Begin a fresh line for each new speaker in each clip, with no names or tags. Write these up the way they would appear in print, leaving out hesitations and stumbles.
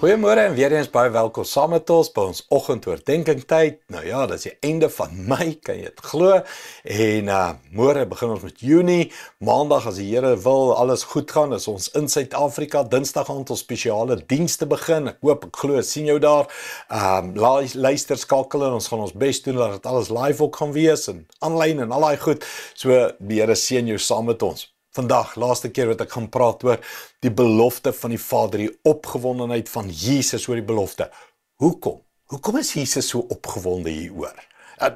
Goeiemôre en weer eens baie welkom saam met ons by ons oggendoordenkingtyd. Nou ja, dis die einde van Mei, kan jy dit glo? En môre begin ons met Junie. Maandag as die Here wil, alles goed gaan, is ons in Suid-Afrika. Dinsdag gaan ons spesiale dienste begin. Ek hoop, ek glo, sien jou daar. Luister, skakel en ons gaan ons bes doen dat dit alles live ook gaan wees en aanlyn en al daai goed. So die Here seën jou saam met ons. Vandag, laaste keer wat ek gaan praat oor die belofte van die Vader, die opgewondenheid van Jesus oor die belofte. Hoekom? Hoekom is Jesus so opgewonde hieroor?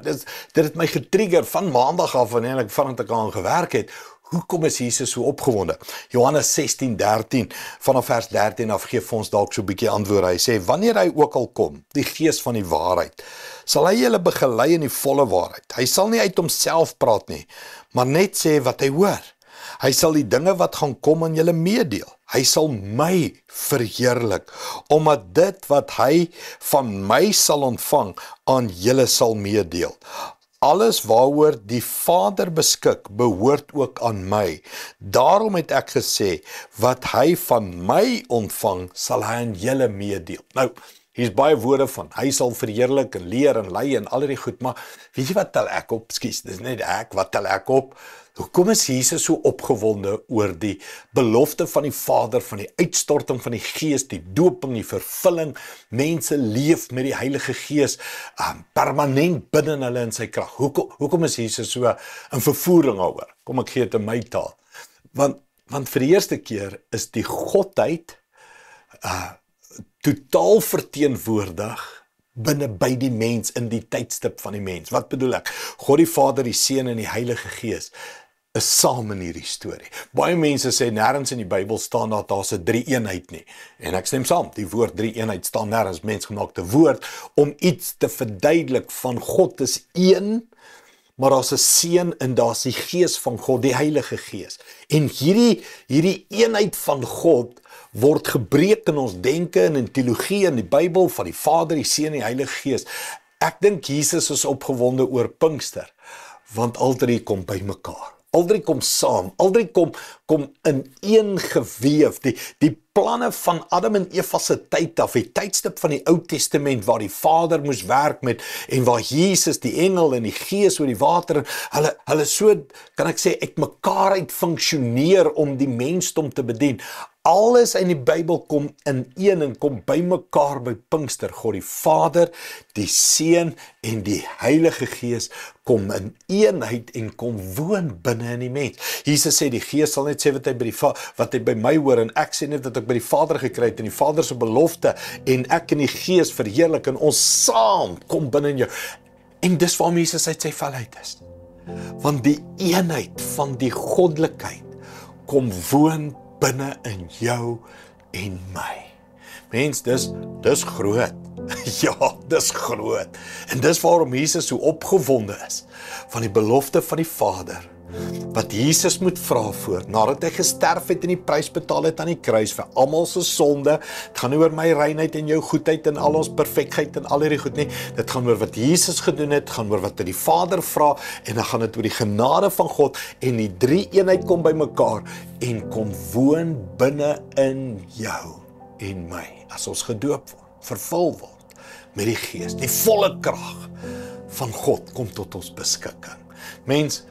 Dit het my getrigger van maandag af wanneer ek aan gewerk het. Hoekom is Jesus so opgewonde? Johannes 16:13, vanaf vers 13 af gee vir ons dalk so 'n bietjie antwoord. Hy sê, wanneer hy ook al kom, die Gees van die waarheid, sal hy julle begelei in die volle waarheid. Hy sal nie uit homself praat nie, maar net sê wat hy hoor. Hy sal die dinge wat gaan kom aan julle meedeel. Hy sal my verheerlik, omdat dit wat hy van my sal ontvang, aan julle sal meedeel. Alles waaroor die Vader beskik, behoort ook aan my. Daarom het ek gesê, wat hy van my ontvang, sal hy aan julle meedeel. Nou, hier's baie woorde van, hy sal verheerlik en leer en lei en al die goed, maar weet jy wat tel ek op? Skus, dis net ek, wat tel ek op? Hoekom is Jesus so opgewonde oor die belofte van die Vader, van die uitstorting van die Gees, die doping, die vervulling? Mense leef met die Heilige Gees permanent binne hulle in sy krag. Hoekom is Jesus so in vervoering oor? Kom ek gee dit in my taal. Want vir die eerste keer is die Godheid totaal verteenwoordig binne by die mens in die tydstip van die mens. Wat bedoel ek? God die Vader, die Seun en die Heilige Gees is saam in hierdie storie. Baie mense sê nêrens in die Bybel staan dat daar's 'n drie-eenheid nie. En ek stem saam, die woord drie-eenheid staan nêrens, mensgemaakte woord om iets te verduidelik van God is een, maar daar's 'n Seun en daar's die Gees van God, die Heilige Gees. En hierdie eenheid van God word gebreek in ons denke en in teologie in die Bybel van die Vader, die Seun en die Heilige Gees. Ek dink Jesus is opgewonde oor Pinkster, want al drie kom by mekaar. Al drie kom saam, al drie kom in een geweef. Die planne van Adam en Eva se tyd af, die tydstip van die Ou Testament waar die Vader moes werk met en waar Jesus, die engel en die Gees oor die water, hulle so, kan ek sê, uitmekaar uit funksioneer om die mensdom te bedien. Alles in die Bybel kom in een en kom by mekaar by Pinkster. God die Vader, die Seun en die Heilige Gees kom in eenheid en kom woon binne in die mens. Jesus sê die Gees sal net sê wat hy by my hoor en ek sê net wat ek by die Vader gekry het en die Vader se belofte en ek en die Gees verheerlik en ons saam kom binne in jou. En dis waarom Jesus uit sy vel uit is. Want die eenheid van die goddelikheid kom woon binne in jou en my. Mens, dis groot. Ja, dis groot. En dis waarom Jesus so opgewonde is van die belofte van die Vader, wat Jesus moet vra voor, nadat hy gesterf het en die prys betaal het aan die kruis vir almal se sonde. Dit gaan nie oor my reinheid en jou goedheid en al ons perfektheid en al hierdie goed nie. Dit gaan oor wat Jesus gedoen het, gaan oor wat hy die Vader vra, en dan gaan dit oor die genade van God, en die drie eenheid kom by mekaar, en kom woon binne in jou en my, as ons gedoop word, vervul word met die Gees. Die volle krag van God kom tot ons beskikking. Mens,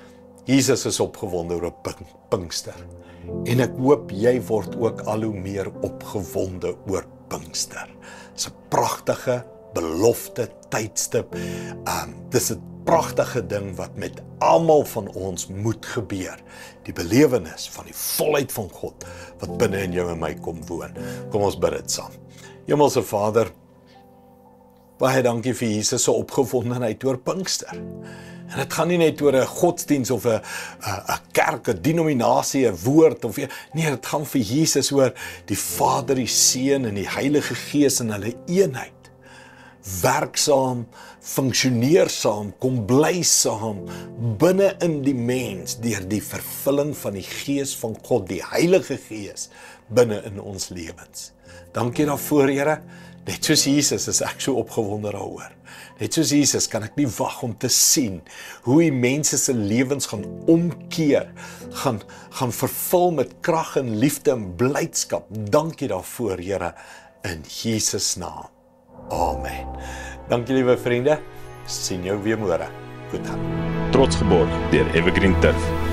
Jesus is opgewonde oor Pinkster. En ek hoop jy word ook al hoe meer opgewonde oor Pinkster. Dis 'n pragtige belofte tydstip. Dis 'n pragtige ding wat met almal van ons moet gebeur. Die belewenis van die volheid van God wat binne in jou en my kom woon. Kom ons bid dit saam. Hemelse Vader, baie dankie vir Jesus se opgewondenheid oor Pinkster. En dit gaan nie net oor 'n godsdiens of 'n kerk, 'n denominasie, 'n woord of nee, dit gaan vir Jesus oor die Vader, die Seun en die Heilige Gees in hulle eenheid. Werksaam, funksioneer saam, kom bly saam binne in die mens deur die vervulling van die Gees van God, die Heilige Gees binne in ons lewens. Dankie daarvoor, Here. Net soos Jesus is ek so opgewonde daaroor. Net soos Jesus kan ek nie wag om te sien hoe die mense se lewens gaan omkeer, gaan vervul met krag en liefde en blydskap. Dankie daarvoor, Here. in Jesus naam. Amen. Dankie liewe vriende. Sien jou weer môre. Goed gaan.
Trots geborg deur Evergreen Turf.